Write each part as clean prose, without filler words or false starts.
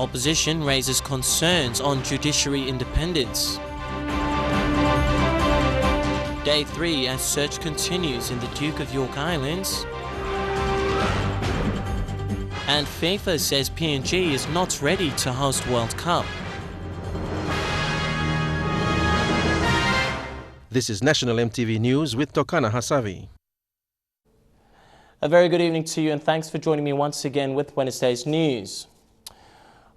Opposition raises concerns on judiciary independence. Day 3 as search continues in the Duke of York Islands. And FIFA says PNG is not ready to host World Cup. This is National EMTV News with Tokana Hasavi. A very good evening to you and thanks for joining me once again with Wednesday's news.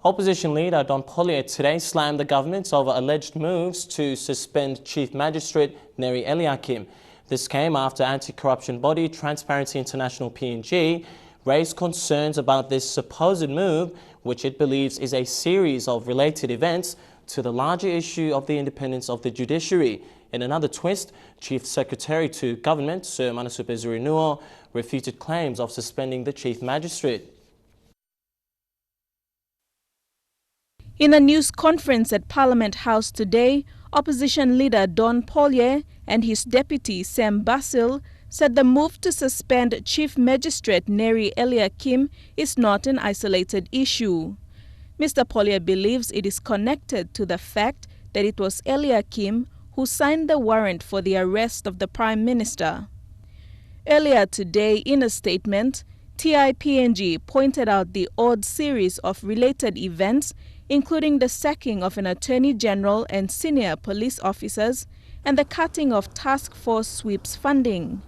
Opposition leader Don Pollier today slammed the government over alleged moves to suspend Chief Magistrate Neri Eliakim. This came after anti-corruption body Transparency International PNG raised concerns about this supposed move, which it believes is a series of related events to the larger issue of the independence of the judiciary. In another twist, Chief Secretary to Government Sir Manasupe Zurinuo refuted claims of suspending the Chief Magistrate. In a news conference at Parliament House today, opposition leader Don Pollier and his deputy Sam Basil said the move to suspend Chief Magistrate Neri Eliakim is not an isolated issue. Mr. Pollier believes it is connected to the fact that it was Eliakim who signed the warrant for the arrest of the Prime Minister. Earlier today, in a statement, TIPNG pointed out the odd series of related events, including the sacking of an Attorney General and senior police officers and the cutting of task force sweeps funding.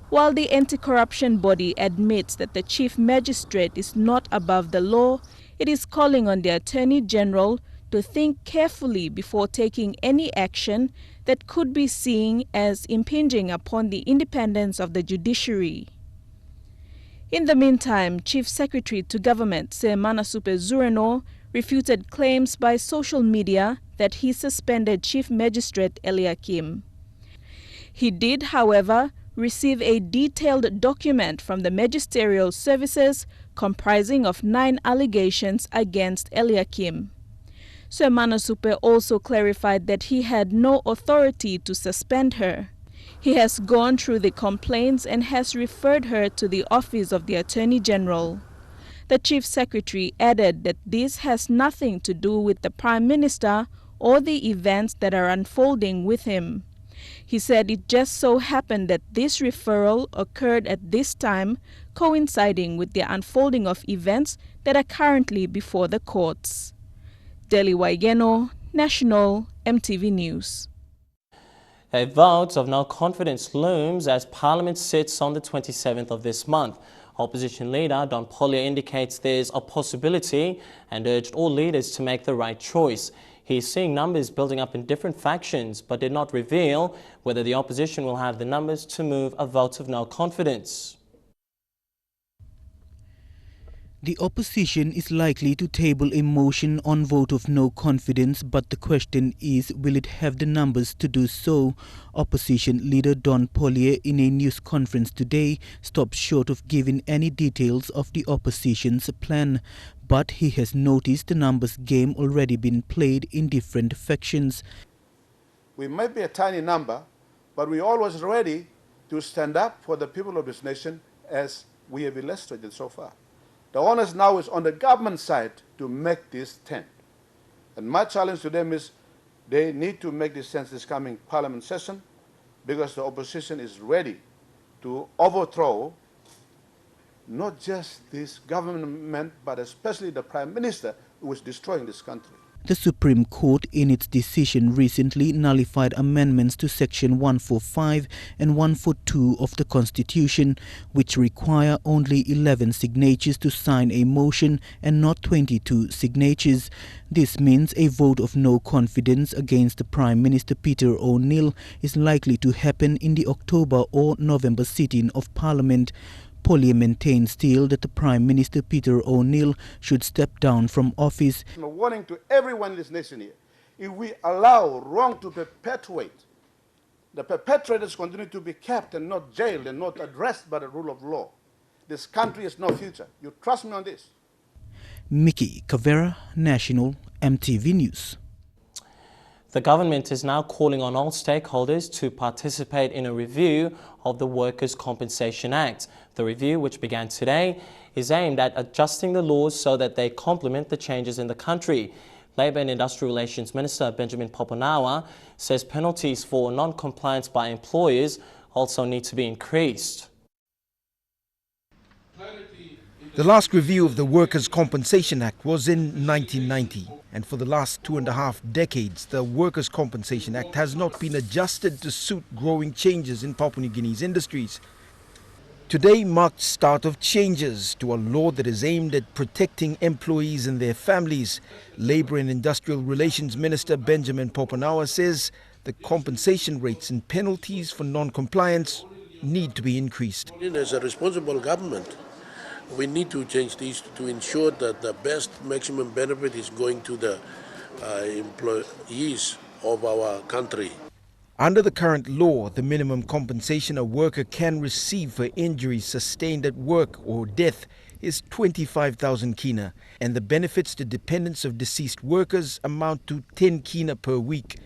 While the anti-corruption body admits that the Chief Magistrate is not above the law, it is calling on the Attorney General to think carefully before taking any action that could be seen as impinging upon the independence of the judiciary. In the meantime, Chief Secretary to Government Sir Manasupe Zurinuo refuted claims by social media that he suspended Chief Magistrate Eliakim. He did, however, receive a detailed document from the magisterial services comprising of 9 allegations against Eliakim. Sir Manasupe also clarified that he had no authority to suspend her. He has gone through the complaints and has referred her to the Office of the Attorney General. The Chief Secretary added that this has nothing to do with the Prime Minister or the events that are unfolding with him. He said it just so happened that this referral occurred at this time, coinciding with the unfolding of events that are currently before the courts. Deli Waigeno, National EMTV News. A vote of no confidence looms as Parliament sits on the 27th of this month. Opposition leader Don Pollier indicates there's a possibility and urged all leaders to make the right choice. He's seeing numbers building up in different factions but did not reveal whether the opposition will have the numbers to move a vote of no confidence. The opposition is likely to table a motion on vote of no confidence, but the question is, will it have the numbers to do so? Opposition leader Don Pollier, in a news conference today, stopped short of giving any details of the opposition's plan. But he has noticed the numbers game already been played in different factions. We might be a tiny number, but we're always ready to stand up for the people of this nation as we have illustrated so far. The onus now is on the government side to make this 10. And my challenge to them is they need to make this sense this coming Parliament session because the opposition is ready to overthrow not just this government, but especially the Prime Minister who is destroying this country. The Supreme Court, in its decision recently, nullified amendments to Section 145 and 142 of the Constitution, which require only 11 signatures to sign a motion and not 22 signatures. This means a vote of no confidence against the Prime Minister Peter O'Neill is likely to happen in the October or November sitting of Parliament. Pollier maintains still that the Prime Minister Peter O'Neill should step down from office. I'm a warning to everyone in this nation here. If we allow wrong to perpetuate, the perpetrators continue to be kept and not jailed and not addressed by the rule of law. This country has no future. You trust me on this. Mickey Cavera, National EMTV News. The government is now calling on all stakeholders to participate in a review of the Workers' Compensation Act. The review, which began today, is aimed at adjusting the laws so that they complement the changes in the country. Labour and Industrial Relations Minister Benjamin Popanawa says penalties for non-compliance by employers also need to be increased. The last review of the Workers' Compensation Act was in 1990, and for the last 2.5 decades, the Workers' Compensation Act has not been adjusted to suit growing changes in Papua New Guinea's industries. Today marked the start of changes to a law that is aimed at protecting employees and their families. Labour and Industrial Relations Minister Benjamin Popanawa says the compensation rates and penalties for non-compliance need to be increased. As a responsible government, we need to change these to ensure that the best maximum benefit is going to the employees of our country. Under the current law, the minimum compensation a worker can receive for injuries sustained at work or death is 25,000 kina, and the benefits to dependents of deceased workers amount to 10 kina per week.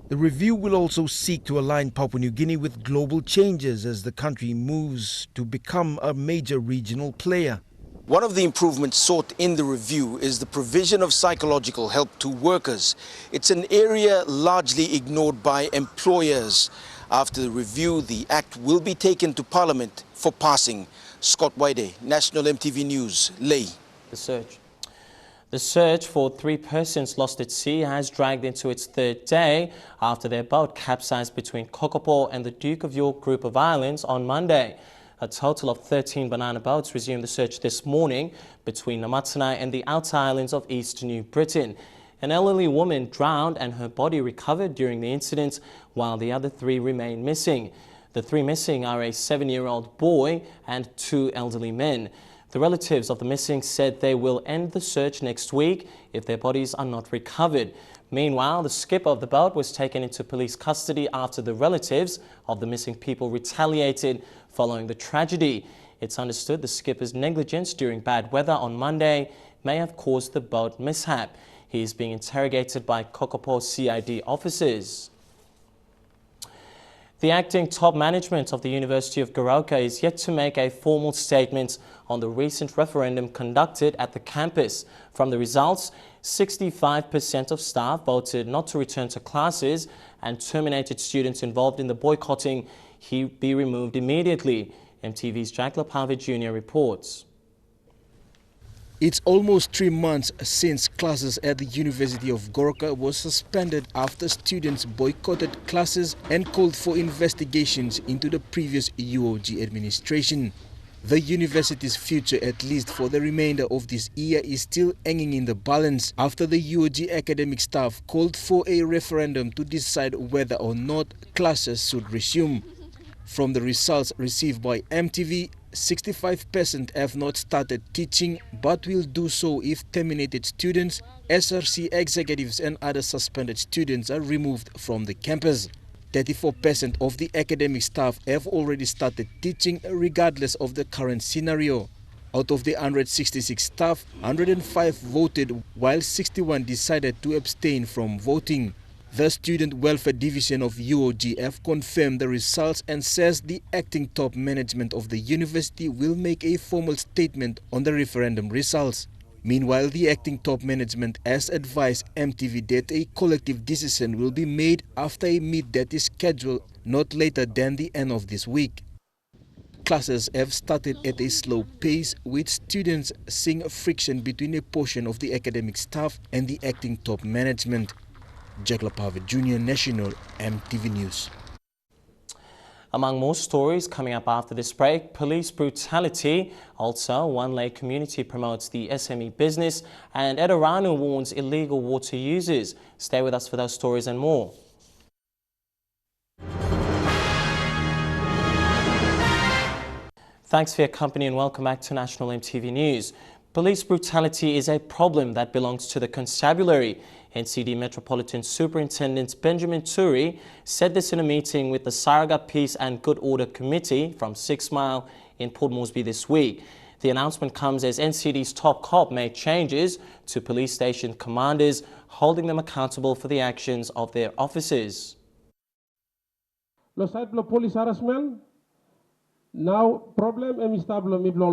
The review will also seek to align Papua New Guinea with global changes as the country moves to become a major regional player. One of the improvements sought in the review is the provision of psychological help to workers. It's an area largely ignored by employers. After the review, the Act will be taken to Parliament for passing. Scott Waide, National EMTV News, Lae. The search for 3 persons lost at sea has dragged into its 3rd day after their boat capsized between Kokopo and the Duke of York group of islands on Monday. A total of 13 banana boats resumed the search this morning between Namatanai and the outer islands of East New Britain. An elderly woman drowned and her body recovered during the incident, while the other 3 remain missing. The 3 missing are a 7-year-old boy and 2 elderly men. The relatives of the missing said they will end the search next week if their bodies are not recovered. Meanwhile, the skipper of the boat was taken into police custody after the relatives of the missing people retaliated following the tragedy. It's understood the skipper's negligence during bad weather on Monday may have caused the boat mishap. He is being interrogated by Kokopo CID officers. The acting top management of the University of Goroka is yet to make a formal statement on the recent referendum conducted at the campus. From the results, 65% of staff voted not to return to classes, and terminated students involved in the boycotting be removed immediately. MTV's Jack Lapave Jr. reports. It's almost 3 months since classes at the University of Goroka was suspended after students boycotted classes and called for investigations into the previous UOG administration. The university's future, at least for the remainder of this year, is still hanging in the balance after the UOG academic staff called for a referendum to decide whether or not classes should resume. From the results received by MTV, 65% have not started teaching but will do so if terminated students, SRC executives and other suspended students are removed from the campus. 34% of the academic staff have already started teaching regardless of the current scenario. Out of the 166 staff, 105 voted while 61 decided to abstain from voting. The Student Welfare Division of UOG have confirmed the results and says the acting top management of the university will make a formal statement on the referendum results. Meanwhile, the acting top management has advised MTV that a collective decision will be made after a meet that is scheduled not later than the end of this week. Classes have started at a slow pace, with students seeing friction between a portion of the academic staff and the acting top management. Jack Lapave Jr., National EMTV News. Among more stories coming up after this break, police brutality. Also, One Lake community promotes the SME business, and Ediranu warns illegal water users. Stay with us for those stories and more. Thanks for your company and welcome back to National EMTV News. Police brutality is a problem that belongs to the constabulary. NCD Metropolitan Superintendent Benjamin Turi said this in a meeting with the Saraga Peace and Good Order Committee from 6 Mile in Port Moresby this week. The announcement comes as NCD's top cop made changes to police station commanders, holding them accountable for the actions of their officers. Police harassment, now problem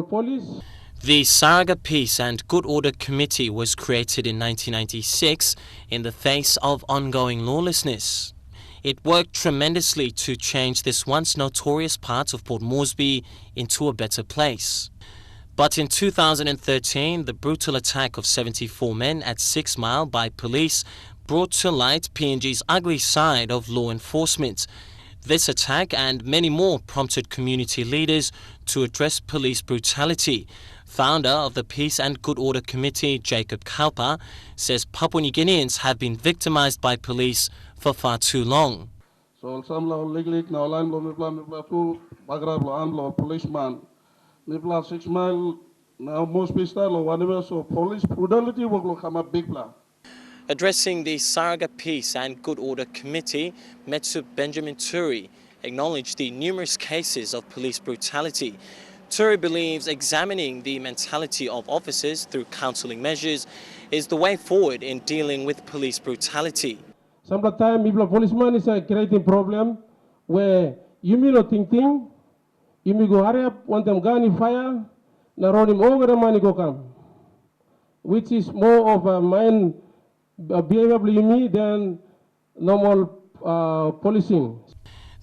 police. The Saraga Peace and Good Order Committee was created in 1996 in the face of ongoing lawlessness. It worked tremendously to change this once notorious part of Port Moresby into a better place. But in 2013, the brutal attack of 74 men at 6 Mile by police brought to light PNG's ugly side of law enforcement. This attack and many more prompted community leaders to address police brutality. Founder of the Peace and Good Order Committee, Jacob Kalpa, says Papua New Guineans have been victimized by police for far too long. So some legally now line two policeman. 6 Mile now most people whatever, so police brutality will come up big plan. Addressing the Saraga Peace and Good Order Committee, Metsup Benjamin Turi acknowledged the numerous cases of police brutality. Turi believes examining the mentality of officers through counselling measures is the way forward in dealing with police brutality. Sometimes people policeman is creating problem where you may not think, you may go hurry up, want them gun fire, now run him over the money go come, which is more of a mind behavior than normal policing.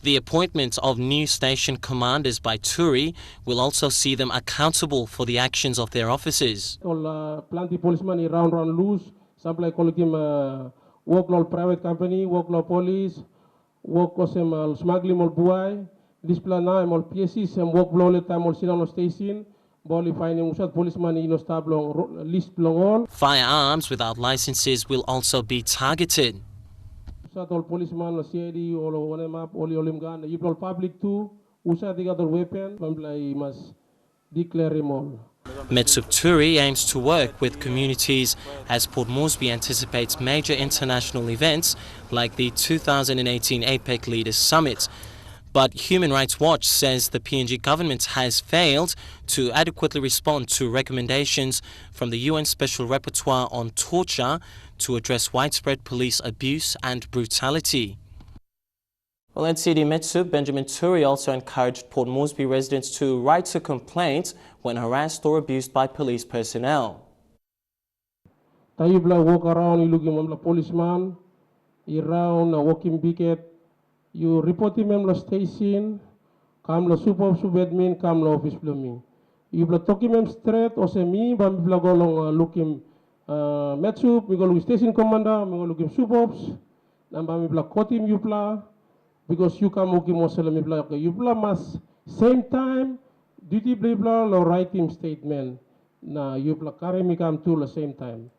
The appointment of new station commanders by Turi will also see them accountable for the actions of their officers. Plenty policemen around loose, some like call him work law private company, work law police, work some smuggling or buy, this plan now all PSC, some work law time all sit on station. Firearms without licenses will also be targeted. Policeman, CID, all public too, weapon, must declare him all. Metsup Turi aims to work with communities as Port Moresby anticipates major international events like the 2018 APEC Leaders Summit. But Human Rights Watch says the PNG government has failed to adequately respond to recommendations from the UN Special Rapporteur on torture to address widespread police abuse and brutality. Well, NCD Metsup Benjamin Turi also encouraged Port Moresby residents to write a complaint when harassed or abused by police personnel. You walk around, you look at a policeman, around walking bigot. You report him to station, come to super admin, come to office plumbing. You talk him straight or say me, but we go look him Metsup, we go look station commander, we go look him super, and we cut him you because you come look him also you must same time duty blah or write him statement. Now you carry me come to the same time.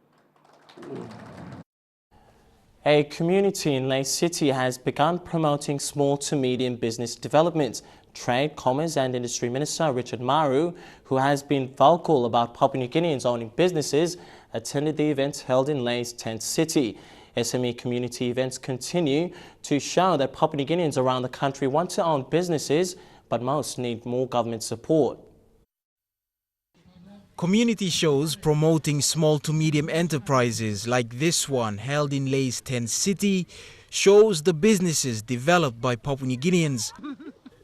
A community in Lae City has begun promoting small to medium business development. Trade, Commerce and Industry Minister Richard Maru, who has been vocal about Papua New Guineans owning businesses, attended the event held in Lae's tent city. SME community events continue to show that Papua New Guineans around the country want to own businesses, but most need more government support. Community shows promoting small to medium enterprises like this one held in Lae's tent city shows the businesses developed by Papua New Guineans.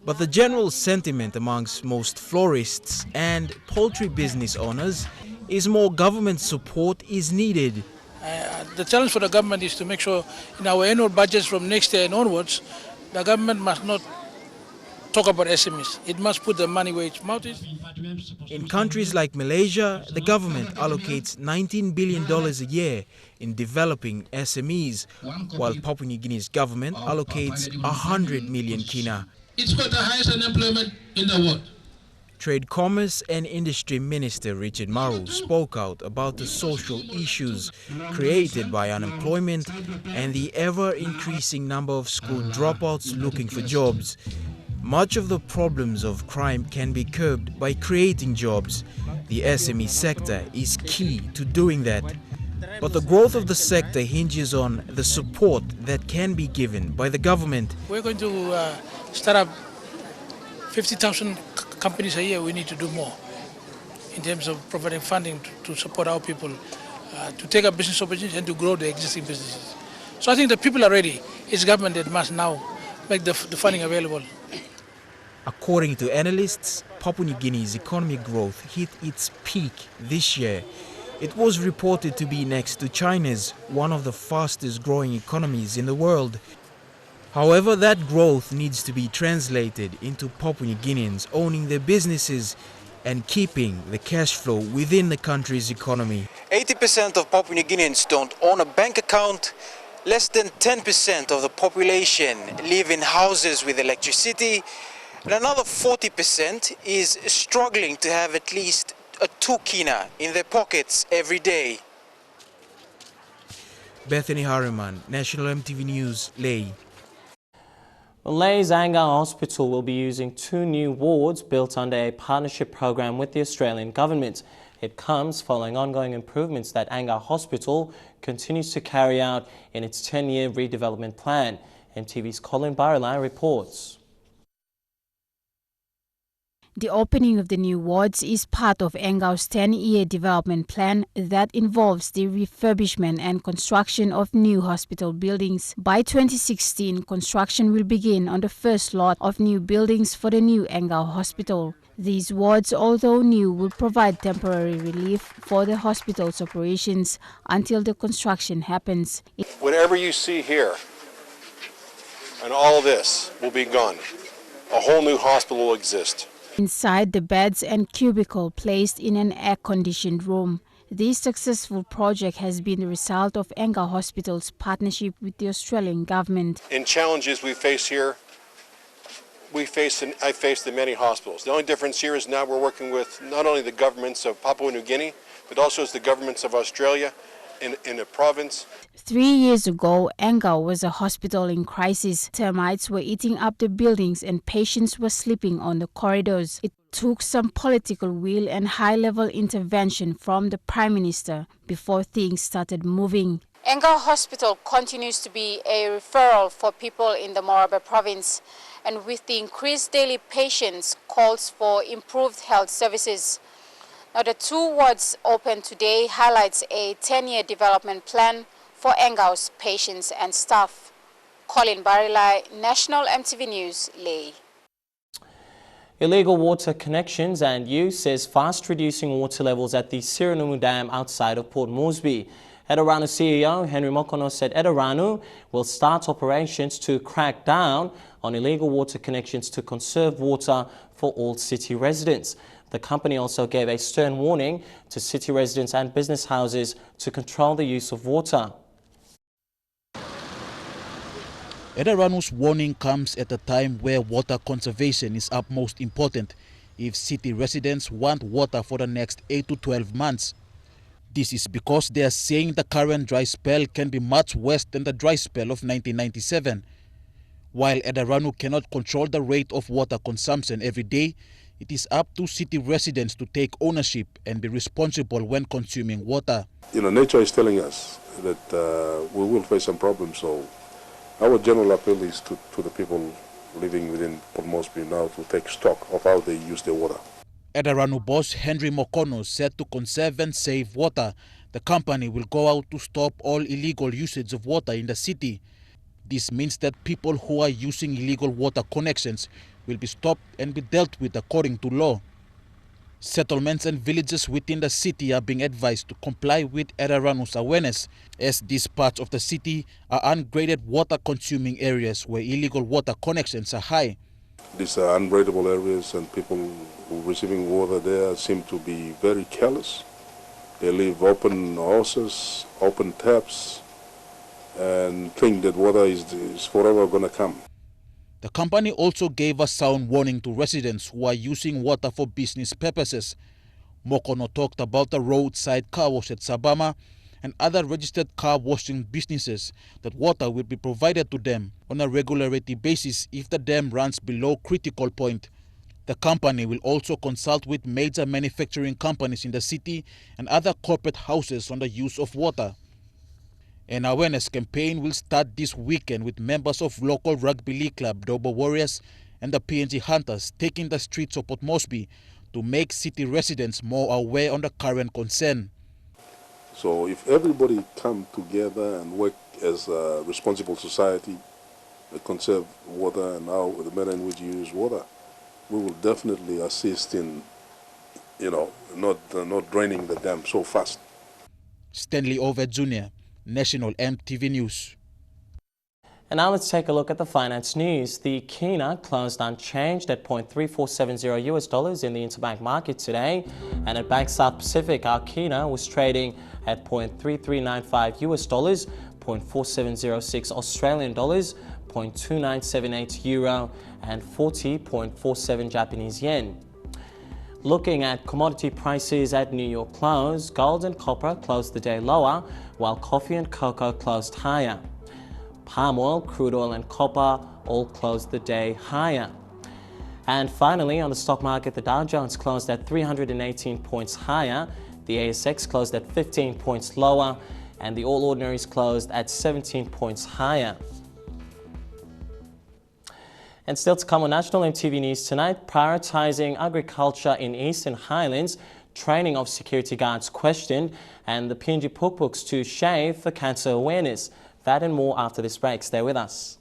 But the general sentiment amongst most florists and poultry business owners is more government support is needed. The challenge for the government is to make sure in our annual budgets from next year and onwards, the government must not talk about SMEs. It must put the money where its mouth is. In countries like Malaysia, the government allocates $19 billion a year in developing SMEs, while Papua New Guinea's government allocates 100 million kina. It's got the highest unemployment in the world. Trade, Commerce and Industry Minister Richard Maru spoke out about the social issues created by unemployment and the ever-increasing number of school dropouts looking for jobs. Much of the problems of crime can be curbed by creating jobs. The SME sector is key to doing that. But the growth of the sector hinges on the support that can be given by the government. We're going to start up 50,000 companies a year. We need to do more. in terms of providing funding to support our people to take up business opportunities and to grow the existing businesses. So I think the people are ready. It's government that must now make the funding available. According to analysts, Papua New Guinea's economic growth hit its peak this year. It was reported to be next to China's, one of the fastest growing economies in the world. However, that growth needs to be translated into Papua New Guineans owning their businesses and keeping the cash flow within the country's economy. 80% of Papua New Guineans don't own a bank account. Less than 10% of the population live in houses with electricity. And another 40% is struggling to have at least a 2 kina in their pockets every day. Bethany Harriman, National EMTV News, Lae. Lae's Angao Hospital will be using 2 new wards built under a partnership program with the Australian government. It comes following ongoing improvements that Angao Hospital continues to carry out in its 10-year redevelopment plan. MTV's Colin Barilai reports. The opening of the new wards is part of Angao's 10-year development plan that involves the refurbishment and construction of new hospital buildings. By 2016, construction will begin on the first lot of new buildings for the new Angao Hospital. These wards, although new, will provide temporary relief for the hospital's operations until the construction happens. Whatever you see here and all this will be gone. A whole new hospital will exist. Inside, the beds and cubicle placed in an air-conditioned room. This successful project has been the result of Angao Hospital's partnership with the Australian government. In challenges we face here, I faced in many hospitals. The only difference here is now we're working with not only the governments of Papua New Guinea, but also the governments of Australia in the province. 3 years ago, Angao was a hospital in crisis. Termites were eating up the buildings and patients were sleeping on the corridors. It took some political will and high-level intervention from the Prime Minister before things started moving. Angao Hospital continues to be a referral for people in the Moraba province, and with the increased daily patients, calls for improved health services. Now, the 2 wards opened today highlights a 10-year development plan for Angao's patients and staff. Colin Barilai, National EMTV News, Lae. Illegal water connections and use is fast reducing water levels at the Siranumu Dam outside of Port Moresby. Edaranu CEO Henry Mokono said Edaranu will start operations to crack down on illegal water connections to conserve water for all city residents. The company also gave a stern warning to city residents and business houses to control the use of water. Edaranu's warning comes at a time where water conservation is utmost important if city residents want water for the next 8 to 12 months. This is because they are saying the current dry spell can be much worse than the dry spell of 1997. While Edaranu cannot control the rate of water consumption every day, it is up to city residents to take ownership and be responsible when consuming water. Nature is telling us that we will face some problems, so our general appeal is to the people living within Port Moresby now to take stock of how they use their water. Edaranu boss Henry Mokono said to conserve and save water, the company will go out to stop all illegal usage of water in the city. This means that people who are using illegal water connections will be stopped and be dealt with according to law. Settlements and villages within the city are being advised to comply with Edaranu's awareness, as these parts of the city are ungraded water-consuming areas where illegal water connections are high. These are ungradable areas, and people who are receiving water there seem to be very careless. They leave open hoses, open taps, and think that water is forever going to come. The company also gave a sound warning to residents who are using water for business purposes. Mokono talked about the roadside car wash at Sabama and other registered car washing businesses that water will be provided to them on a regularity basis if the dam runs below critical point. The company will also consult with major manufacturing companies in the city and other corporate houses on the use of water. An awareness campaign will start this weekend with members of local rugby league club Dobo Warriors and the PNG Hunters taking the streets of Port Moresby to make city residents more aware on the current concern. So if everybody come together and work as a responsible society, conserve water and how the manner in which you use water, we will definitely assist in, not draining the dam so fast. Stanley Ovett Jr., National EMTV News. And now let's take a look at the finance news. The Kina closed unchanged at $0.3470 in the interbank market today, and at Bank South Pacific, our Kina was trading at $0.3395 $0.4706 Australian dollars, 0.2978 euro, and 40.47 Japanese yen. Looking at commodity prices at New York close, gold and copper closed the day lower, while coffee and cocoa closed higher. Palm oil, crude oil and copper all closed the day higher. And finally, on the stock market, the Dow Jones closed at 318 points higher, the ASX closed at 15 points lower, and the All Ordinaries closed at 17 points higher. And still to come on National EMTV News tonight, prioritising agriculture in Eastern Highlands, training of security guards questioned, and the PNG Pukpuks to shave for cancer awareness. That and more after this break. Stay with us.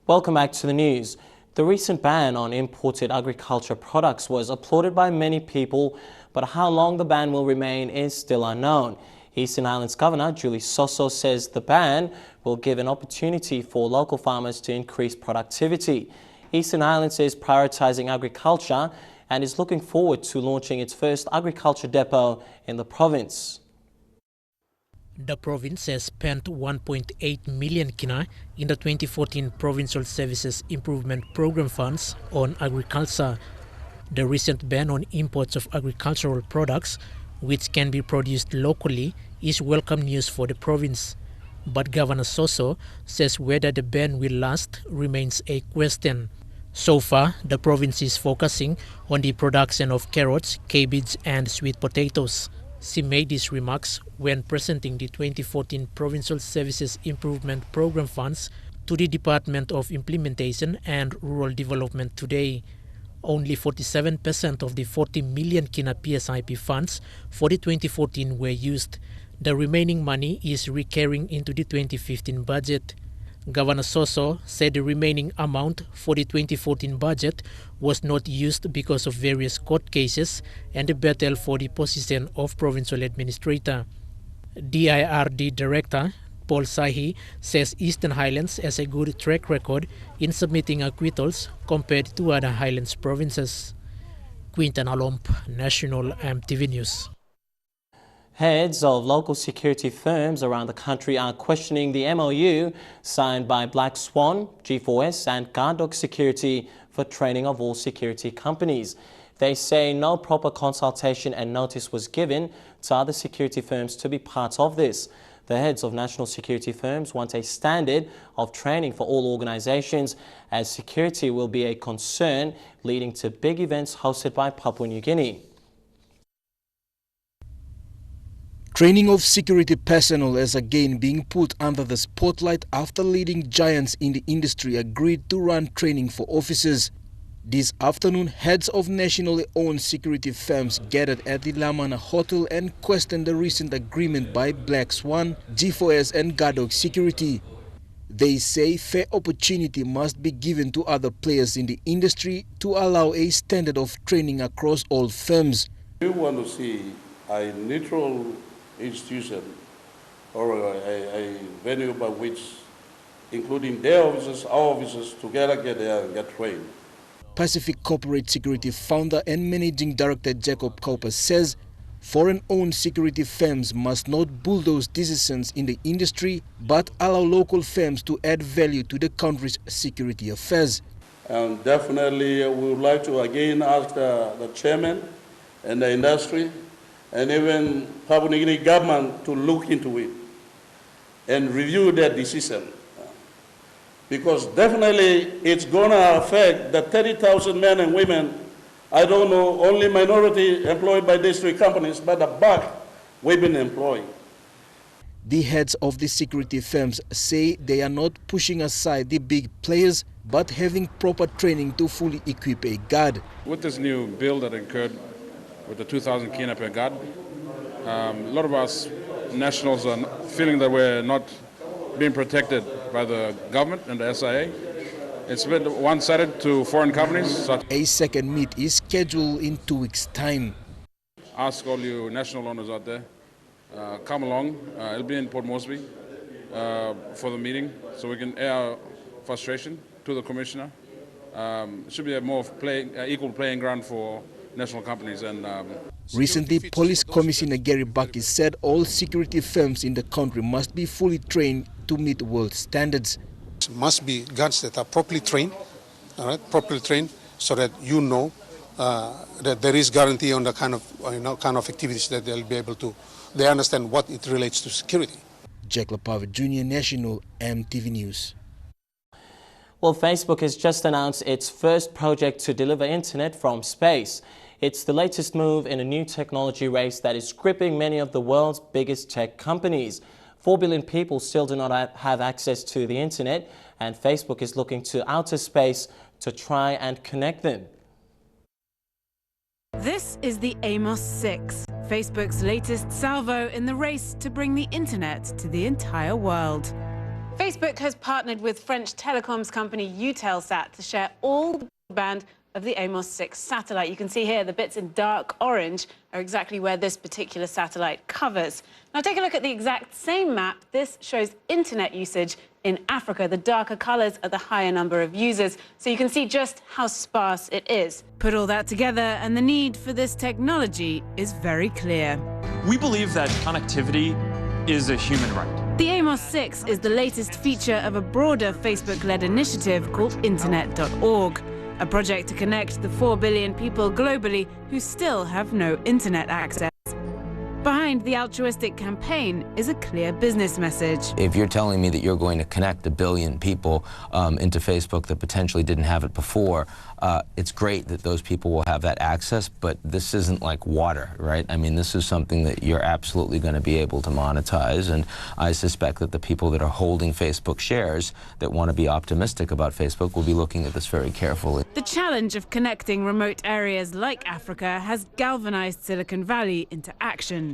Welcome back to the news. The recent ban on imported agriculture products was applauded by many people, but how long the ban will remain is still unknown. Eastern Highlands Governor Julie Soso says the ban will give an opportunity for local farmers to increase productivity. Eastern Highlands is prioritising agriculture and is looking forward to launching its first agriculture depot in the province. The province has spent 1.8 million kina in the 2014 Provincial Services Improvement Program funds on agriculture. The recent ban on imports of agricultural products, which can be produced locally, is welcome news for the province. But Governor Soso says whether the ban will last remains a question. So far, the province is focusing on the production of carrots, cabbage and sweet potatoes. She made these remarks when presenting the 2014 Provincial Services Improvement Program funds to the Department of Implementation and Rural Development today. Only 47% of the 40 million kina PSIP funds for the 2014 were used. The remaining money is recurring into the 2015 budget. Governor Soso said the remaining amount for the 2014 budget was not used because of various court cases and the battle for the position of provincial administrator. DIRD Director Paul Sahi says Eastern Highlands has a good track record in submitting acquittals compared to other Highlands provinces. Quinton Alomp, National EMTV News. Heads of local security firms around the country are questioning the MOU signed by Black Swan, G4S and Guard Dog Security for training of all security companies. They say no proper consultation and notice was given to other security firms to be part of this. The heads of national security firms want a standard of training for all organizations, as security will be a concern leading to big events hosted by Papua New Guinea. Training of security personnel is again being put under the spotlight after leading giants in the industry agreed to run training for officers. This afternoon, heads of nationally owned security firms gathered at the Lamana Hotel and questioned the recent agreement by Black Swan, G4S and Guard Dog Security. They say fair opportunity must be given to other players in the industry to allow a standard of training across all firms. We want to see a neutral institution or a venue by which, including their officers, our officers, together get there and get trained. Pacific Corporate Security founder and managing director Jacob Cowper says foreign-owned security firms must not bulldoze decisions in the industry but allow local firms to add value to the country's security affairs. And definitely we would like to again ask the chairman and the industry and even Papua New Guinea government to look into it and review that decision. Because definitely it's going to affect the 30,000 men and women, I don't know, only minority employed by district companies, but the bulk we've been employing. The heads of the security firms say they are not pushing aside the big players, but having proper training to fully equip a guard. With this new bill that occurred with the 2,000 kina per guard, a lot of us nationals are feeling that we're not being protected by the government and the SIA. It's a bit one-sided to foreign companies. A second meet is scheduled in 2 weeks' time. Ask all you national owners out there, come along. It'll be in Port Moresby for the meeting, so we can air our frustration to the commissioner. It should be a more equal playing ground for national companies. And recently, Police Commissioner Gary Bucky said all security firms in the country must be fully trained to meet world standards. It must be guards that are properly trained, all right, properly trained, so that you know that there is guarantee on the kind of activities that they'll be able to. They understand what it relates to security. Jack Lapava Jr., National EMTV News. Well, Facebook has just announced its first project to deliver internet from space. It's the latest move in a new technology race that is gripping many of the world's biggest tech companies. 4 billion people still do not have access to the internet, and Facebook is looking to outer space to try and connect them. This is the Amos 6, Facebook's latest salvo in the race to bring the internet to the entire world. Facebook has partnered with French telecoms company Eutelsat to share all the broadband of the Amos 6 satellite. You can see here the bits in dark orange are exactly where this particular satellite covers. Now take a look at the exact same map. This shows internet usage in Africa. The darker colours are the higher number of users, so you can see just how sparse it is. Put all that together and the need for this technology is very clear. We believe that connectivity is a human right. The Amos 6 is the latest feature of a broader Facebook-led initiative called Internet.org, a project to connect the 4 billion people globally who still have no internet access. Behind the altruistic campaign is a clear business message. If you're telling me that you're going to connect 1 billion people into Facebook that potentially didn't have it before, it's great that those people will have that access, but this isn't like water, right? I mean, this is something that you're absolutely going to be able to monetize, and I suspect that the people that are holding Facebook shares that want to be optimistic about Facebook will be looking at this very carefully. The challenge of connecting remote areas like Africa has galvanized Silicon Valley into action.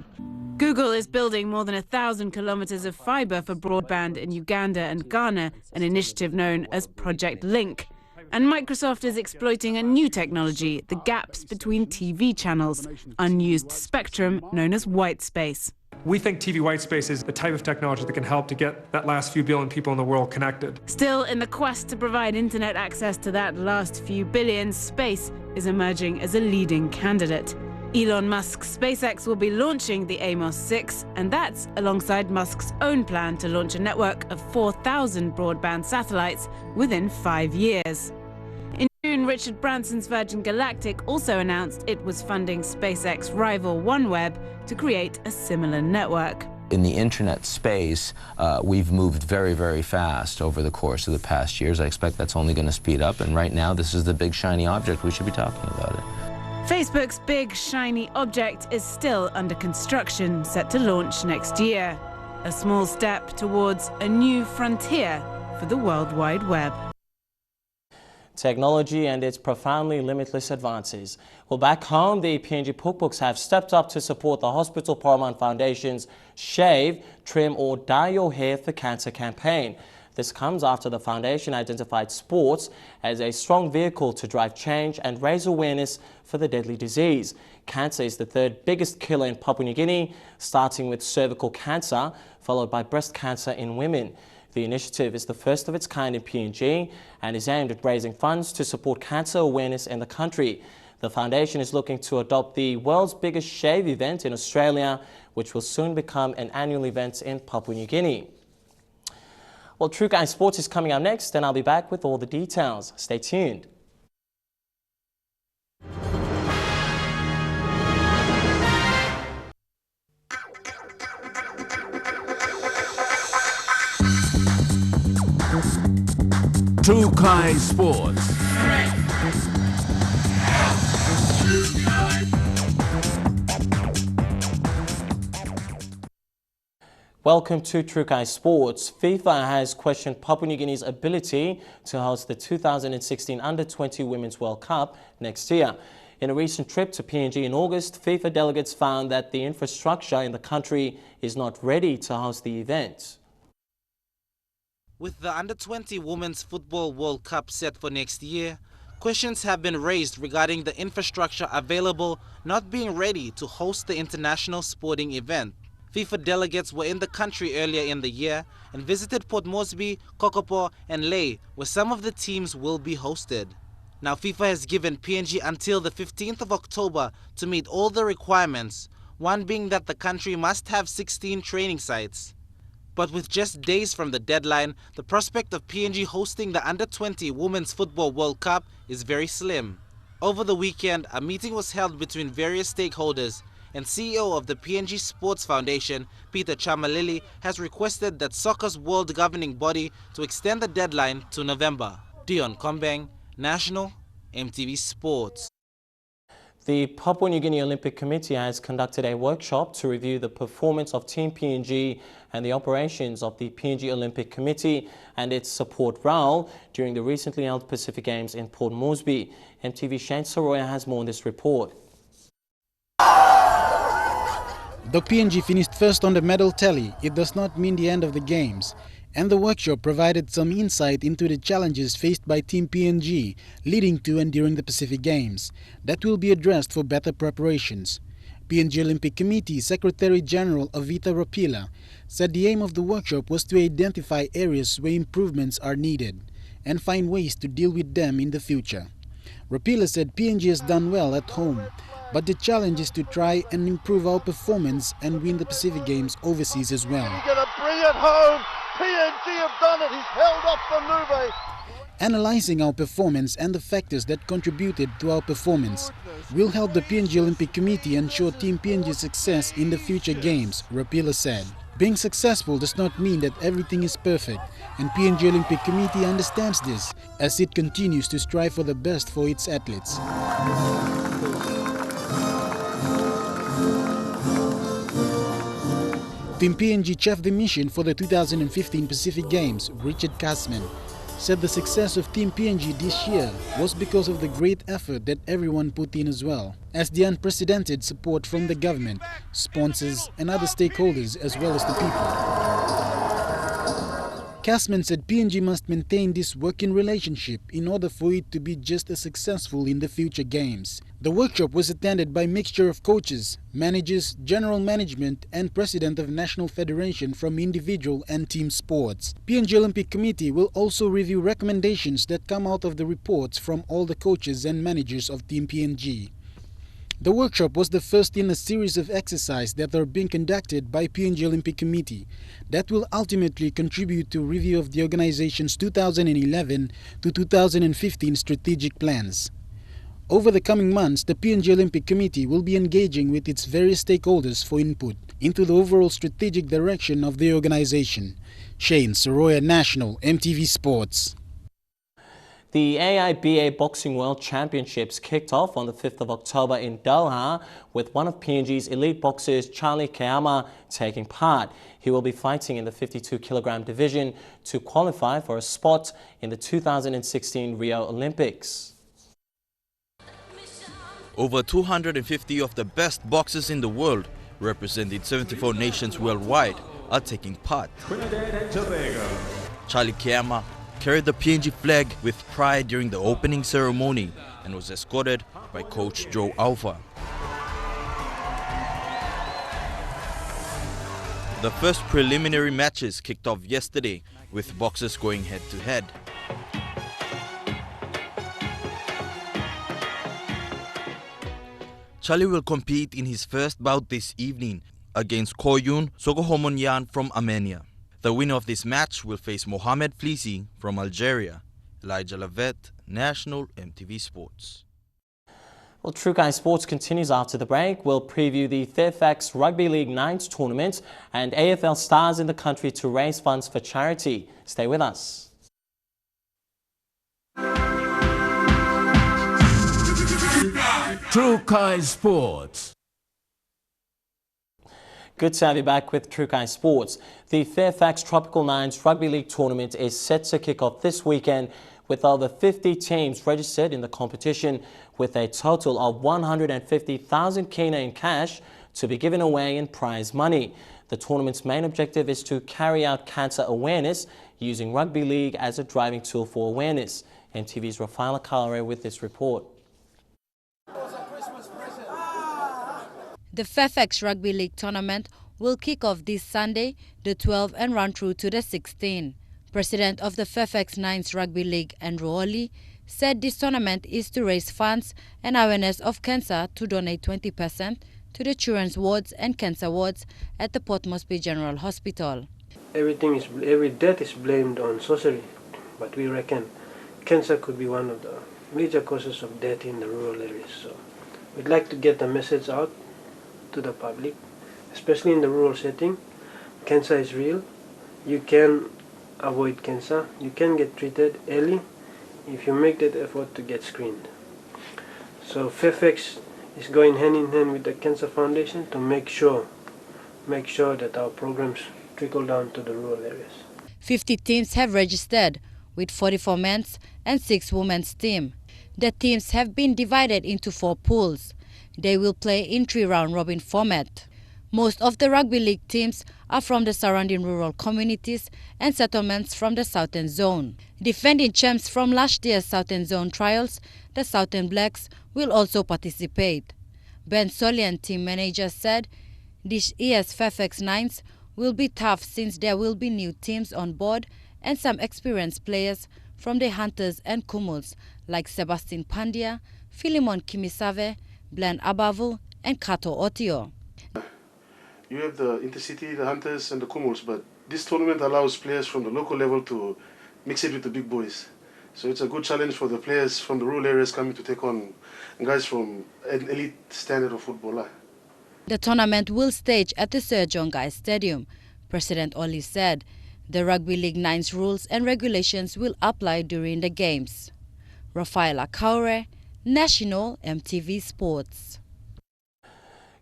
Google is building more than 1,000 kilometers of fiber for broadband in Uganda and Ghana, an initiative known as Project Link. And Microsoft is exploiting a new technology, the gaps between TV channels, unused spectrum known as white space. We think TV white space is the type of technology that can help to get that last few billion people in the world connected. Still, in the quest to provide internet access to that last few billion, space is emerging as a leading candidate. Elon Musk's SpaceX will be launching the Amos 6, and that's alongside Musk's own plan to launch a network of 4,000 broadband satellites within 5 years. In June, Richard Branson's Virgin Galactic also announced it was funding SpaceX rival OneWeb to create a similar network. In the internet space, we've moved very, very fast over the course of the past years. I expect that's only going to speed up, and right now this is the big shiny object. We should be talking about it. Facebook's big shiny object is still under construction, set to launch next year. A small step towards a new frontier for the World Wide Web. Technology and its profoundly limitless advances. Well, back home, the PNG Pukpuks have stepped up to support the Hospital Paramount Foundation's Shave, Trim or Dye Your Hair for Cancer campaign. This comes after the foundation identified sports as a strong vehicle to drive change and raise awareness for the deadly disease. Cancer is the third biggest killer in Papua New Guinea, starting with cervical cancer, followed by breast cancer in women. The initiative is the first of its kind in PNG and is aimed at raising funds to support cancer awareness in the country. The foundation is looking to adopt the world's biggest shave event in Australia, which will soon become an annual event in Papua New Guinea. Well, True Guy Sports is coming up next, and I'll be back with all the details. Stay tuned. True Guy Sports. Welcome to Trukai Sports. FIFA has questioned Papua New Guinea's ability to host the 2016 Under-20 Women's World Cup next year. In a recent trip to PNG in August, FIFA delegates found that the infrastructure in the country is not ready to host the event. With the Under-20 Women's Football World Cup set for next year, questions have been raised regarding the infrastructure available not being ready to host the international sporting event. FIFA delegates were in the country earlier in the year and visited Port Moresby, Kokopo and Lae, where some of the teams will be hosted. Now FIFA has given PNG until the 15th of October to meet all the requirements, one being that the country must have 16 training sites. But with just days from the deadline, the prospect of PNG hosting the Under-20 Women's Football World Cup is very slim. Over the weekend, a meeting was held between various stakeholders, and CEO of the PNG Sports Foundation, Peter Chamalili, has requested that soccer's world governing body to extend the deadline to November. Dion Kombeng, National, EMTV Sports. The Papua New Guinea Olympic Committee has conducted a workshop to review the performance of Team PNG and the operations of the PNG Olympic Committee and its support role during the recently held Pacific Games in Port Moresby. MTV Shane Soroya has more on this report. Though PNG finished first on the medal tally, it does not mean the end of the Games. And the workshop provided some insight into the challenges faced by Team PNG leading to and during the Pacific Games that will be addressed for better preparations. PNG Olympic Committee Secretary General Avita Rapila said the aim of the workshop was to identify areas where improvements are needed and find ways to deal with them in the future. Rapila said PNG has done well at home, but the challenge is to try and improve our performance and win the Pacific Games overseas as well. You're going to bring it home. PNG have done it. He's held off the Nube. Analyzing our performance and the factors that contributed to our performance will help the PNG Olympic Committee ensure Team PNG's success in the future games, Rapila said. Being successful does not mean that everything is perfect, and PNG Olympic Committee understands this as it continues to strive for the best for its athletes. Team PNG Chef de Mission for the 2015 Pacific Games, Richard Kasman, said the success of Team PNG this year was because of the great effort that everyone put in as well as the unprecedented support from the government, sponsors and other stakeholders as well as the people. Kasman said PNG must maintain this working relationship in order for it to be just as successful in the future games. The workshop was attended by a mixture of coaches, managers, general management and president of National Federation from individual and team sports. PNG Olympic Committee will also review recommendations that come out of the reports from all the coaches and managers of Team PNG. The workshop was the first in a series of exercises that are being conducted by PNG Olympic Committee that will ultimately contribute to review of the organization's 2011 to 2015 strategic plans. Over the coming months, the PNG Olympic Committee will be engaging with its various stakeholders for input into the overall strategic direction of the organization. Shane Soroya, National, EMTV Sports. The AIBA Boxing World Championships kicked off on the 5th of October in Doha with one of PNG's elite boxers, Charlie Keama, taking part. He will be fighting in the 52-kilogram division to qualify for a spot in the 2016 Rio Olympics. Over 250 of the best boxers in the world, representing 74 nations worldwide, are taking part. Charlie Keama carried the PNG flag with pride during the opening ceremony and was escorted by coach Joe Alpha. The first preliminary matches kicked off yesterday with boxers going head-to-head. Charlie will compete in his first bout this evening against Koyun Sogohomonyan from Armenia. The winner of this match will face Mohamed Flisi from Algeria. Elijah Lavet, National, EMTV Sports. Well, Trukai Sports continues after the break. We'll preview the Fairfax Rugby League Nines tournament and AFL stars in the country to raise funds for charity. Stay with us. Trukai Sports. Good to have you back with Trukai Sports. The Fairfax Tropical Nines Rugby League tournament is set to kick off this weekend with over 50 teams registered in the competition, with a total of 150,000 kina in cash to be given away in prize money. The tournament's main objective is to carry out cancer awareness using rugby league as a driving tool for awareness. EMTV's Rafaela Kaure with this report. The Fairfax Rugby League tournament will kick off this Sunday, the 12th, and run through to the 16th. President of the Fairfax Nines Rugby League, Andrew Oli, said this tournament is to raise funds and awareness of cancer to donate 20% to the children's wards and cancer wards at the Port Moresby General Hospital. Every death is blamed on sorcery, but we reckon cancer could be one of the major causes of death in the rural areas. So we'd like to get the message out to the public, especially in the rural setting. Cancer is real. You can avoid cancer. You can get treated early if you make that effort to get screened. So Fairfax is going hand in hand with the Cancer Foundation to make sure that our programs trickle down to the rural areas. 50 teams have registered, with 44 men's and 6 women's teams. The teams have been divided into 4 pools. They will play in 3 round-robin format. Most of the rugby league teams are from the surrounding rural communities and settlements from the Southern Zone. Defending champs from last year's Southern Zone trials, the Southern Blacks will also participate. Ben Solian, team manager, said this year's Fairfax Nines will be tough since there will be new teams on board and some experienced players from the Hunters and Kumuls like Sebastian Pandya, Philemon Kimisave, Blan Abavu and Kato Otio. You have the Intercity, the Hunters and the Kumuls, but this tournament allows players from the local level to mix it with the big boys. So it's a good challenge for the players from the rural areas coming to take on guys from an elite standard of football. The tournament will stage at the Sir John Guy Stadium. President Oli said the Rugby League Nines rules and regulations will apply during the games. Rafaela Kaure, National EMTV Sports.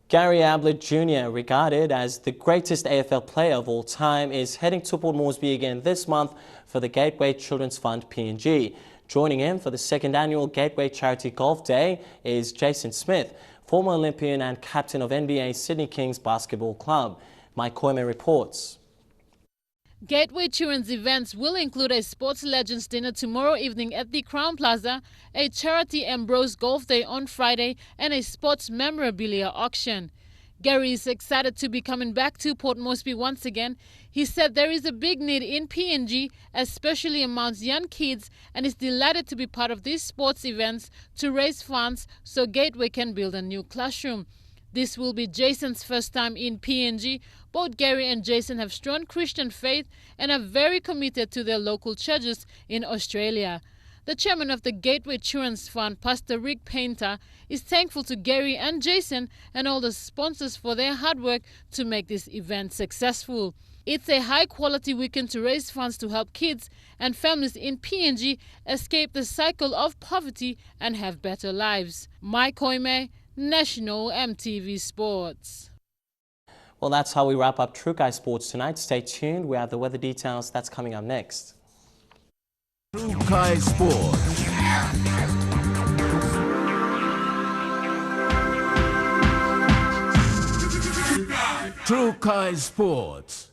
Gary Ablett Jr., regarded as the greatest AFL player of all time, is heading to Port Moresby again this month for the Gateway Children's Fund PNG. Joining him for the 2nd annual Gateway Charity Golf Day is Jason Smith, former Olympian and captain of NBA Sydney Kings Basketball Club. Mike Koime reports. Gateway Children's events will include a Sports Legends dinner tomorrow evening at the Crown Plaza, a Charity Ambrose Golf Day on Friday, and a sports memorabilia auction. Gary is excited to be coming back to Port Moresby once again. He said there is a big need in PNG, especially amongst young kids, and is delighted to be part of these sports events to raise funds so Gateway can build a new classroom. This will be Jason's first time in PNG. Both Gary and Jason have strong Christian faith and are very committed to their local churches in Australia. The chairman of the Gateway Children's Fund, Pastor Rick Painter, is thankful to Gary and Jason and all the sponsors for their hard work to make this event successful. It's a high-quality weekend to raise funds to help kids and families in PNG escape the cycle of poverty and have better lives. Mike Koime, National EMTV Sports. Well, that's how we wrap up Trukai Sports tonight. Stay tuned. We have the weather details. That's coming up next. Trukai Sports. Trukai Sports.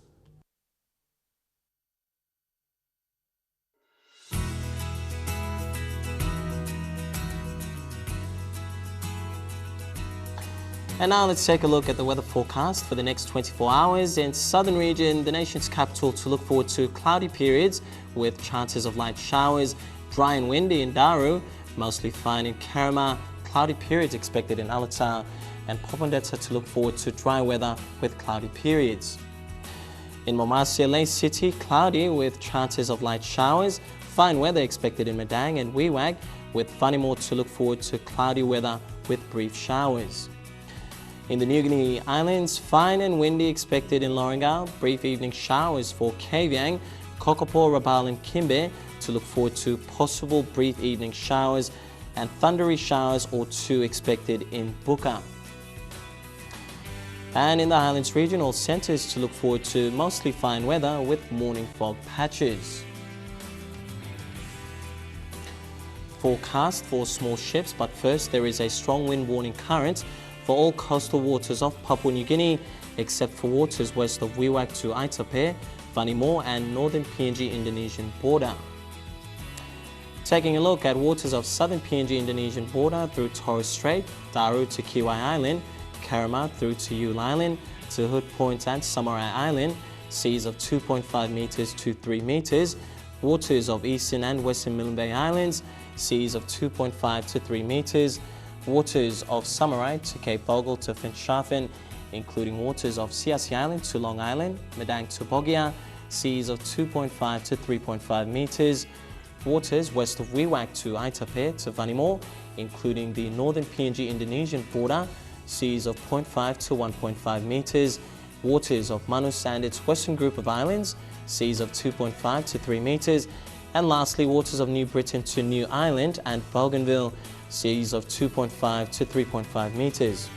And now let's take a look at the weather forecast for the next 24 hours. In southern region, the nation's capital, to look forward to cloudy periods with chances of light showers, dry and windy in Daru, mostly fine in Kerema, cloudy periods expected in Alotau, and Popondetta to look forward to dry weather with cloudy periods. In Momasia City, cloudy with chances of light showers, fine weather expected in Madang and Wewak, with Whanimore to look forward to cloudy weather with brief showers. In the New Guinea Islands, fine and windy expected in Lorengau, brief evening showers for Kavieng, Kokopo, Rabaul and Kimbe to look forward to possible brief evening showers, and thundery showers or 2 expected in Buka. And in the Highlands region, all centres to look forward to mostly fine weather with morning fog patches. Forecast for small ships, but first there is a strong wind warning current for all coastal waters of Papua New Guinea, except for waters west of Wewak to Aitape, Vanimo and northern PNG Indonesian border. Taking a look at waters of southern PNG Indonesian border through Torres Strait, Daru to Kiwai Island, Karamat through to Yule Island, to Hood Point and Samarai Island, seas of 2.5 meters to 3 meters, waters of eastern and western Milne Bay Islands, seas of 2.5 to 3 meters, waters of Samarai to Cape Vogel to Finschhafen, including waters of Siasi Island to Long Island, Medang to Bogia, seas of 2.5 to 3.5 meters, waters west of Wewak to Aitape to Vanimo, including the northern PNG Indonesian border, seas of 0.5 to 1.5 meters, waters of Manus and its western group of islands, seas of 2.5 to 3 meters, and lastly waters of New Britain to New Ireland and Bougainville, seas of 2.5 to 3.5 meters.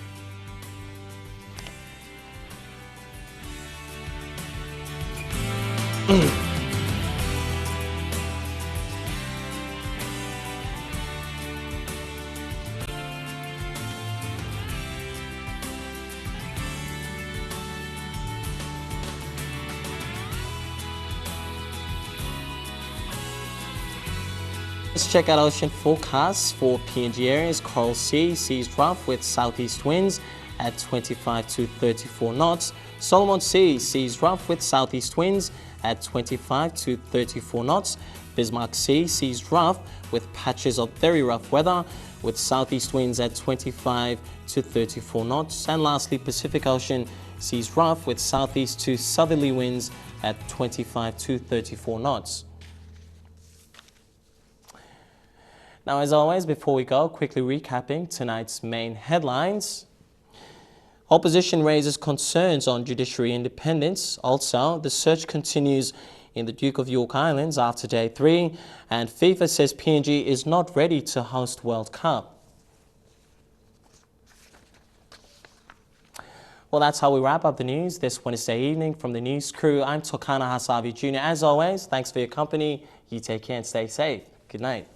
Let's check out ocean forecasts for PNG areas. Coral Sea, seas rough with southeast winds at 25 to 34 knots. Solomon Sea, seas rough with southeast winds at 25 to 34 knots. Bismarck Sea, seas rough with patches of very rough weather with southeast winds at 25 to 34 knots. And lastly, Pacific Ocean, seas rough with southeast to southerly winds at 25 to 34 knots. Now, as always, before we go, quickly recapping tonight's main headlines. Opposition raises concerns on judiciary independence. Also, the search continues in the Duke of York Islands after day 3. And FIFA says PNG is not ready to host World Cup. Well, that's how we wrap up the news this Wednesday evening. From the news crew, I'm Tokana Hasavi Jr. As always, thanks for your company. You take care and stay safe. Good night.